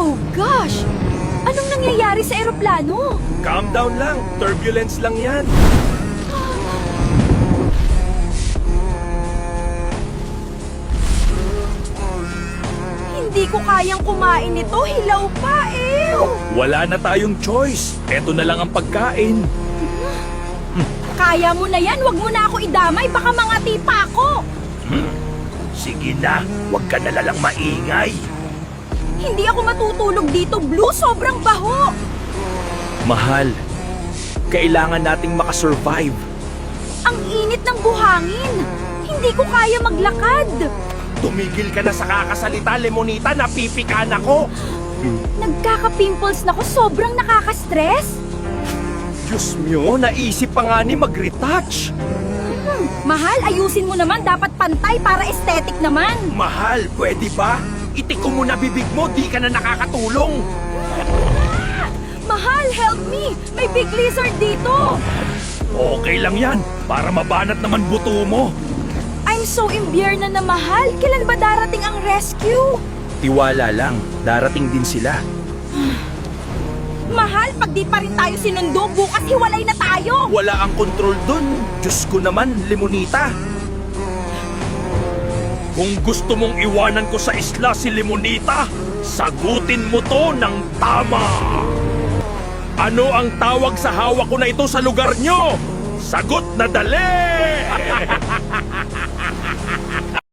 Oh gosh! Anong nangyayari sa eroplano? Calm down lang. Turbulence lang yan. Hindi ko kayang kumain ito. Hilaw pa, ew! Wala na tayong choice. Eto na lang ang pagkain. Kaya mo na yan. Huwag mo na ako idamay. Baka mangati pa ako. Sige na. Huwag ka na lang maingay. Hindi ako matutulog dito, Blue. Sobrang baho. Mahal, kailangan nating makasurvive. Ang init ng buhangin. Hindi ko kaya maglakad. Tumigil ka na sa kakasalita, Lemonita. Napipikan ako. Nagkaka-pimples na ko. Sobrang nakaka-stress. Diyos mio, naisip pa nga ni mag-retouch. Mahal, ayusin mo naman. Dapat pantay para aesthetic naman. Mahal, pwede ba? Itik ko muna bibig mo, di ka na nakakatulong. Mahal, help me! May big lizard dito! Okay lang yan, para mabanat naman buto mo. I'm so imbyer na mahal. Kailan ba darating ang rescue? Tiwala lang, darating din sila. Mahal, pag di pa rin tayo sinundo, bukas hiwalay na tayo! Wala ang kontrol dun. Diyos ko naman, Lemonita. Kung gusto mong iwanan ko sa isla si Lemonita, sagutin mo to ng tama. Ano ang tawag sa hawak ko na ito sa lugar nyo? Sagot na dali!